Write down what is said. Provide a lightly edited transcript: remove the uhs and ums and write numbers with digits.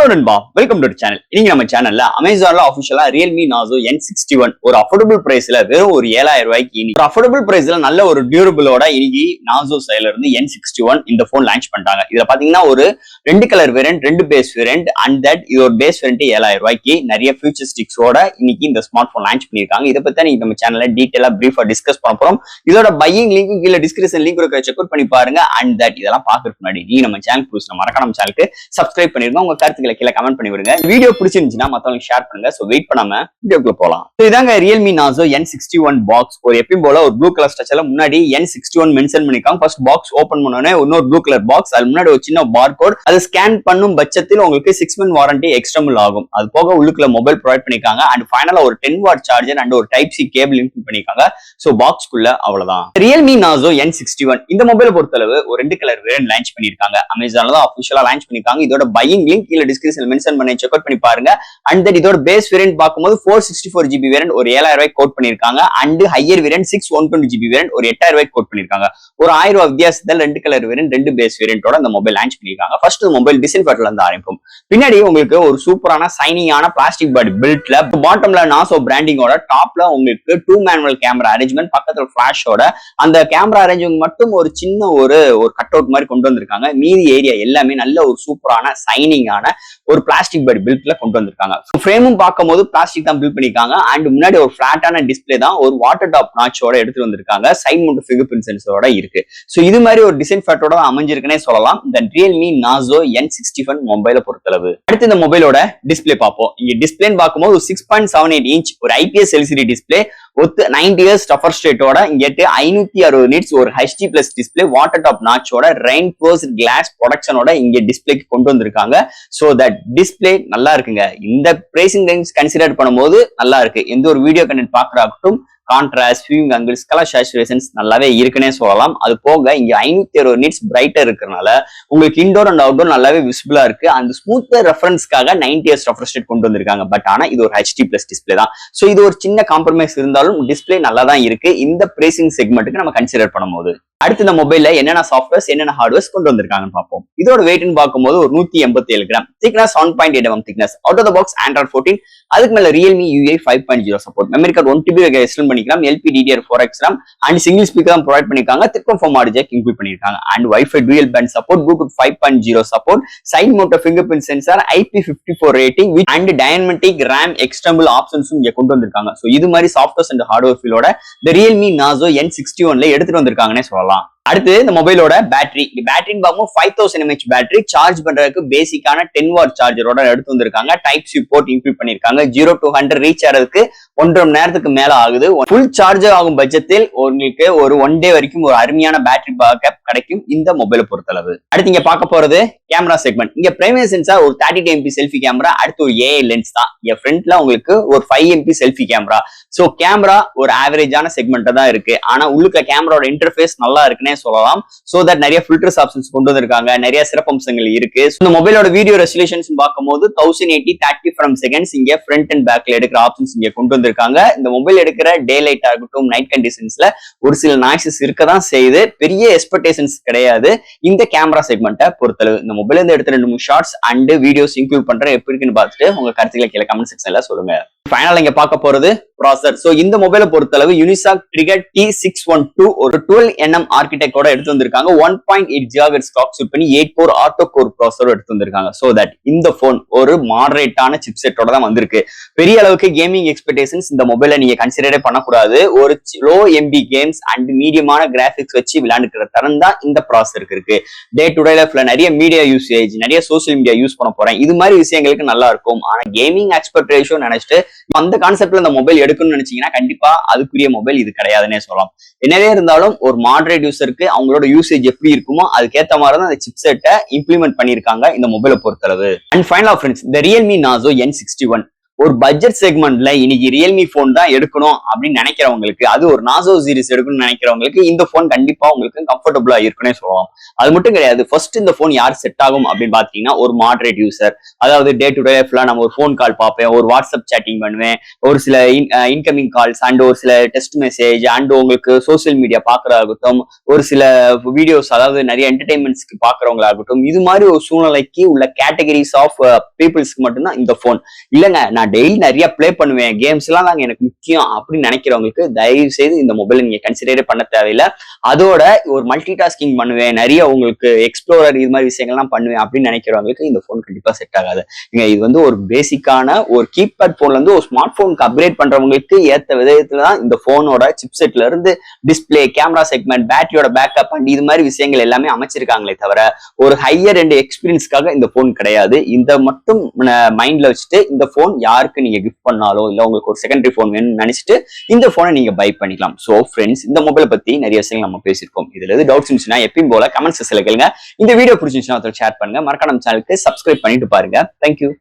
Hello நண்பா, welcome to channel. இன்னைக்கு நம்ம சேனல்ல அமேசான்ல ஆஃபிஷியலா ரியல்மி நாசோ N61 ஒரு அஃபோர்டபுள் பிரைஸ்ல வெறும் ஒரு 7000 ரூபாய்க்கு ஒரு அஃபோர்டபுள் பிரைஸ்ல நல்ல ஒரு டியூரபிளோட இன்னைக்கு நாசோ சைடுல இருந்து N61 இந்த போன் லான்ச் பண்ணிட்டாங்க. இதுல பாத்தீங்கன்னா ஒரு ரெண்டு கலர் வேரியன்ட், ரெண்டு பேஸ் வேரியன்ட் அண்ட் தட் இது ஒரு பேஸ் வேரியன்ட் 7000 ரூபாய்க்கு நிறைய ஃபியூச்சரிஸ்டிக்ஸோட இன்னைக்கு இந்த ஸ்மார்ட் போன் லான்ச் பண்ணிருக்காங்க. இதை பத்தி நீங்க நம்ம சேனல்ல டீடைலா பிரீஃபா டிஸ்கஸ் பண்ண போறோம். இதோட பையிங் லிங்க் கீழே டிஸ்கிரிப்ஷன் லிங்க் இருக்க செக் அவுட் பண்ணி பாருங்க. அண்ட் தட் இதெல்லாம் பாக்குறதுக்கு முன்னாடி நீ நம்ம சேனல் புதுசு மறக்காம நம்ம சேனலுக்கு சப்ஸ்கிரைப் பண்ணிருங்க. உங்க கருத்துக்களை கீழே கமெண்ட் பண்ணி விடுங்க. வீடியோ பிடிச்சிருந்துச்சுன்னா மத்தவங்களுக்கு ஷேர் பண்ணுங்க. சோ வெயிட் பண்ணாம வீடியோக்குள்ள போலாம். இதாங்க ரியல்மி நாசோ N61 பாக்ஸ். ஒரு எப்பயும் போல ஒரு ப்ளூ கலர் ஸ்ட்ரக்சர்ல முன்னாடி N61 மென்ஷன் பண்ணிருக்காங்க. ஃபர்ஸ்ட் பாக்ஸ் ஓபன் பண்ணோனே இன்னொரு ப்ளூ கலர் பாக்ஸ், அது முன்னாடி ஒரு சின்ன பார்கோட், அது ஸ்கேன் பண்ணும் பட்சத்தில் உங்களுக்கு 6 month வாரண்டி எக்ஸ்டர்னல் ஆகும். அது போக உள்ளுக்குள்ள மொபைல் ப்ரொவைட் பண்ணிருக்காங்க. அண்ட் ஃபைனலா ஒரு 10 watt சார்ஜர் அண்ட் ஒரு டைப் சி கேபிள் இன்க்ளூட் பண்ணிருக்காங்க. சோ பாக்ஸ்க்குள்ள அவ்வளவுதான். ரியல்மி நாசோ N61 இந்த மொபைலை பொறுத்தளவு ஒரு ரெண்டு கலர் வேரியன்ட் லான்ச் பண்ணிருக்காங்க. அமேசான்ல தான் ஆஃபிஷியலா லான்ச் பண்ணிருக்காங்க. இதோட பையிங் லிங்க் கீழே டிஸ்கிரிப்ஷன்ல மென்ஷன் பண்ணி செக் அவுட் பண்ணி பாருங்க. அண்ட் தென் இதோட பேஸ் வேரியன்ட் பார்க்கும்போது 464GB வேரியன்ட் ஒரு 7000 ரூபாய்க்கு கோட் பண்ணிருக்காங்க. And higher variant 612GB variant ஒரு 8000 ரூபாய்க்கு கோட் பண்ணிருக்காங்க. ஒரு 1000 ரூபாய் வித்தியாசத்தில் ரெண்டு கலர் வேரியன்ட், ரெண்டு பேஸ் வேரியன்ட்டோட இந்த மொபைல் லான்ச் பண்ணிருக்காங்க. ஃபர்ஸ்ட் மொபைல் டிசைன் பேட்டர்ல இருந்து ஆரம்பிக்கும். பின்னாடி உங்களுக்கு ஒரு சூப்பரான சைனிங்கான பிளாஸ்டிக் பாடி பில்ட்ல பாட்டம்ல நாசோ பிராண்டிங்கோட, டாப்ல உங்களுக்கு 2 மேனுவல் கேமரா அரேஞ்ச்மெண்ட், பக்கத்துல ஃபிளாஷோட அந்த கேமரா அரேஞ்ச்மெண்ட் மட்டும் ஒரு சின்ன ஒரு கட் அவுட் மாதிரி கொண்டு வந்திருக்காங்க. மீதி ஏரியா எல்லாமே நல்ல ஒரு சூப்பரான சைனிங்கான ஒரு பிளாஸ்டிக் பாடி பில்ட்ல கொண்டு வந்திருக்காங்க. ஃப்ரேமும் பார்க்கும்போது பிளாஸ்டிக் தான் பில்ட் பண்ணிருக்காங்க. அண்ட் முன்னாடி ஒரு பிளாட்டான டிஸ்பிளே தான் ஒரு வாட்டர் டாப் நாச்சோட எடுத்து வந்திருக்காங்க. சைட் மவுண்ட் ஃபிங்கர் பிரிண்ட் சென்சரோட இருக்கு. சோ இது மாதிரி ஒரு டிசைன் ஃபேட்டோட அமைஞ்சிருக்குன்னே சொல்லலாம் இந்த ரியல்மி நாசோ N61 மொபைலை பொறுத்தளவு. அடுத்து இந்த மொபைலோட டிஸ்பிளே பார்ப்போம். இங்க டிஸ்பிளேன்னு பார்க்கும்போது 6.78 இன்ச் ஒரு IPS LCD டிஸ்பிளே ஒத்து 90 இயர்ஸ் டஃபர் ஸ்டேட்டோட, இங்கிட்டு 560 நிட்ஸ் ஒரு HD plus display, water drop நாச்சோட, ரெயின் க்ளோஸ் கிளாஸ் ப்ரொடக்ஷனோட இங்க டிஸ்பிளேக்கு கொண்டு வந்திருக்காங்க. சோ தட் டிஸ்பிளே நல்லா இருக்குங்க. இந்த பிரைசிங் ரேஞ்ச் கன்சிடர் பண்ணும்போது நல்லா இருக்கு. எந்த ஒரு வீடியோ கண்டென்ட் பாக்குறாகட்டும் contrast, viewing angles, colour saturations நல்லாவே இருக்குன்னே சொல்லலாம். அது போக இங்க 560 நிட்ஸ் பிரைட்டர் இருக்கிறனால உங்களுக்கு இன்டோர் அண்ட் அவுட்டோர் நல்லாவே விசிபிளா இருக்கு. அந்த ஸ்மூத் ரெஃபரன்ஸ்க்காக 90 இயர்ஸ் ரெஃப்ரெஷ் ரேட் கொண்டு வந்திருக்காங்க. பட் ஆனா இது ஒரு HD பிளஸ் டிஸ்பிளே தான். சோ இது ஒரு சின்ன காம்ப்ரமைஸ் இருந்தாலும் டிஸ்பிளே நல்லா தான் இருக்கு இந்த பிரைசிங் செக்மெண்ட்டுக்கு நம்ம கன்சிடர் பண்ணும்போது. அடுத்து இந்த மொபைல்ல என்னென்ன சாஃப்ட்வேர்ஸ் என்னென்ன ஹார்ட்வேர்ஸ் கொண்டு வந்திருக்காங்கன்னு பார்ப்போம். இதோட வெயிட்னு பார்க்கும்போது ஒரு 187 gram, thickness 7.8 mm thickness, out of the box Android 14, அதுக்கு மேல Realme UI 5.0 support, memory card 1TB extend பண்ணிக்கலாம், LPDDR4X RAM and single speaker தான் ப்ரொவைட் பண்ணிருக்காங்க. 3.4 ஆடியோ ஜாக் இன்க்ளூட் பண்ணிருக்காங்க. And Wi-Fi dual band support, Bluetooth 5.0 support, side mount fingerprint sensor, IP54 rating and dynamic RAM external ஆப்ஷன்ஸும் இங்க கொண்டு வந்திருக்காங்க. So இது மாதிரி சாஃப்ட்வேர்ஸ் அண்ட் ஹார்ட்வேர் ஃபீலோட இந்த Realme நாசோ N61ல எடுத்துட்டு வந்திருக்காங்கன்னே சொல்லலாம். அடுத்து இந்த மொபைலோட பேட்டரி. பேட்டரின்னு பார்க்கும்போது 5000 mAh பேட்டரி, சார்ஜ் பண்றதுக்கு பேசிக்கான 10 watt சார்ஜரோட எடுத்து வந்திருக்காங்க. டைப் சி போர்ட் இன்க்ளூட் பண்ணிருக்காங்க. 0 to 100 ரீச் ஆகிறதுக்கு 1.5 மணி நேரத்துக்கு மேல ஆகுது. ஃபுல் சார்ஜ் ஆகும் பட்சத்தில் உங்களுக்கு ஒரு 1 day வரைக்கும் ஒரு அருமையான பேட்டரி பேக்கப் கிடைக்கும் இந்த மொபைலை பொறுத்தளவு. அடுத்து இங்க பார்க்க போறது கேமரா செக்மெண்ட். இங்க பிரைமரி சென்சார் ஒரு 32 MP செல்ஃபி கேமரா, அடுத்து ஒரு AI லென்ஸ் தான். இங்க ஃப்ரண்ட்ல உங்களுக்கு ஒரு 5 MP selfie camera. So camera ஒரு ஆவரேஜான செக்மெண்ட் தான் இருக்கு. ஆனா உள்ளுக்க கேமராவோட இன்டர்ஃபேஸ் நல்லா இருக்குன்னே சொல்லலாம். சோ தட் நிறைய ஃபில்டர்ஸ் ஆப்ஷன்ஸ் கொண்டு வந்திருக்காங்க, நிறைய சிறப்பம்சங்கள் இருக்கு. இந்த மொபைலோட வீடியோ ரெசல்யூஷன்ஸ் பார்க்கும்போது 1080 30 frames செகண்ட்ஸ் இங்க ஃப்ரண்ட் அண்ட் பேக்ல எடுக்கிற ஆப்ஷன்ஸ் இங்க கொண்டு வந்திருக்காங்க. இந்த மொபைல் எடுக்கிற டே லைட் ஆகட்டும் நைட் கண்டிஷன்ஸ்ல ஒரு சில நாய்ஸஸ் இருக்கதான் செய்யுது. பெரிய எக்ஸ்பெக்டேஷன்ஸ் கிடையாது இந்த கேமரா செக்மெண்ட்டை பொறுத்தளவு. இந்த மொபைல் இருந்து எடுத்த 2-3 ஷார்ட்ஸ் அண்ட் வீடியோஸ் இன்க்ளூட் பண்றேன், எப்படி இருக்குன்னு பார்த்துட்டு உங்க கருத்துக்களை கீழே கமெண்ட் செக்ஷன்ல சொல்லுங்க. ஃபைனலா இங்க பார்க்க போறது ப்ராசஸர். சோ இந்த மொபைலை பொறுத்தளவு யூனிசாக் ட்ரிகர் T612 ஒரு 12 nm ஆர்கிடெக்டோட எடுத்து வந்திருக்காங்க. 1.8 GHz கிளாக் சூட் பண்ணி 8 core ஆட்டோ கோர் ப்ராசஸர் எடுத்து வந்திருக்காங்க. சோ தட் இந்த போன் ஒரு மாடரேட்டான சிப்செட்டோட தான் வந்திருக்கு. பெரிய அளவுக்கு கேமிங் எக்ஸ்பெக்டேஷன்ஸ் இந்த மொபைலை நீங்க கன்சிடரே பண்ணக்கூடாது. ஒரு லோ MB கேம்ஸ் அண்ட் மீடியமான கிராபிக்ஸ் வச்சு விளையாண்டுக்கிற தரம் தான் இந்த ப்ராசஸருக்கு இருக்கு. டே டு டே லைஃப்ல நிறைய மீடியா யூசேஜ், நிறைய சோசியல் மீடியா யூஸ் பண்ண போறேன், இது மாதிரி விஷயங்களுக்கு நல்லா இருக்கும். ஆனா கேமிங் எக்ஸ்பெக்ட் ரேஷியோ நினைச்சிட்டு அந்த கான்செப்ட்ல இந்த மொபைல் எடுக்கணும்னு நினைச்சீங்கன்னா கண்டிப்பா அதுக்குரிய மொபைல் இது கிடையாதுன்னே சொல்லலாம். என்னவே இருந்தாலும் ஒரு மாடரேட் யூசருக்கு அவங்களோட யூசேஜ் எப்படி இருக்குமோ அதுக்கேற்ற மாதிரி தான் அந்த சிப்செட்டை இம்ப்ளிமெண்ட் பண்ணிருக்காங்க இந்த மொபைலை பொறுத்தளவு. அண்ட் ஃபைனலா ஃப்ரெண்ட்ஸ், இந்த ரியல்மி நாசோ N61 ஒரு பட்ஜெட் செக்மெண்ட்ல இன்னைக்கு ரியல்மி போன் தான் எடுக்கணும் அப்படின்னு நினைக்கிறவங்களுக்கு, அது ஒரு நாசோ சீரிஸ் எடுக்கணும்னு நினைக்கிறவங்களுக்கு இந்த போன் கண்டிப்பா உங்களுக்கு கம்ஃபர்டபுளா இருக்குன்னே சொல்லலாம். அது மட்டும் கிடையாது, ஃபர்ஸ்ட் இந்த போன் யார் செட் ஆகும் அப்படின்னு பாத்தீங்கன்னா ஒரு மாடரேட் யூசர். அதாவது டே டு டே லைஃப்ல நம்ம ஒரு போன் கால் பார்ப்பேன், ஒரு வாட்ஸ்அப் சேட்டிங் பண்ணுவேன், ஒரு சில இன்கமிங் கால்ஸ் அண்ட் ஒரு சில டெஸ்ட் மெசேஜ் அண்ட் உங்களுக்கு சோசியல் மீடியா பாக்குறதாகட்டும், ஒரு சில வீடியோஸ் அதாவது நிறைய என்டர்டைன்மெண்ட்ஸ்க்கு பாக்குறவங்களாகட்டும், இது மாதிரி ஒரு சூழ்நிலைக்கு உள்ள கேட்டகரிஸ் ஆஃப் பீப்புள்ஸ்க்கு மட்டும்தான் இந்த போன். இல்லங்க நான் டெய்லி நிறைய பிளே பண்ணுவேன், கேம்ஸ் எல்லாம் நாங்க எனக்கு முக்கியம் அப்படின்னு நினைக்கிறவங்களுக்கு தயவு செய்து இந்த மொபைலை நீங்க கன்சிடரே பண்ண தேவையில்லை. அதோட ஒரு மல்டி டாஸ்கிங் பண்ணுவேன், நிறைய உங்களுக்கு எக்ஸ்ப்ளோரர் இது மாதிரி விஷயங்கள்லாம் பண்ணுவேன் அப்படின்னு நினைக்கிறவங்களுக்கு இந்த போன் கண்டிப்பா செட் ஆகாது. இது வந்து ஒரு பேசிக்கான ஒரு கீபேட் போன்ல இருந்து ஒரு ஸ்மார்ட் போனுக்கு அப்கிரேட் பண்றவங்களுக்கு ஏத்த விதத்துல தான் இந்த போனோட சிப்செட்ல இருந்து டிஸ்பிளே, கேமரா செக்மெண்ட், பேட்டரியோட பேக்கப் அண்ட் இது மாதிரி விஷயங்கள் எல்லாமே அமைச்சிருக்காங்களே தவிர ஒரு ஹையர் எண்ட் எக்ஸ்பீரியன்ஸ்க்காக இந்த போன் கிடையாது. இந்த மட்டும் மைண்ட்ல வச்சுட்டு இந்த போன் யாருக்கு நீங்க கிஃப்ட் பண்ணாலோ இல்ல உங்களுக்கு ஒரு செகண்டரி போன் வேணும்னு நினைச்சிட்டு இந்த போனை நீங்க பை பண்ணிக்கலாம். சோ ஃப்ரெண்ட்ஸ், இந்த மொபைலை பத்தி நிறைய விஷயங்கள் நம்ம பேசியிருக்கோம். இதுல எது டவுட்ஸ் இருந்துச்சுன்னா எப்பயும் போல கமெண்ட் செக்ஷன்ல கேளுங்க. இந்த வீடியோ பிடிச்சிருந்துச்சுன்னா ஷேர் பண்ணுங்க. மறக்காம நம்ம சேனலுக்கு சப்ஸ்கிரைப் பண்ணிட்டு பாருங்க. தேங்க்யூ.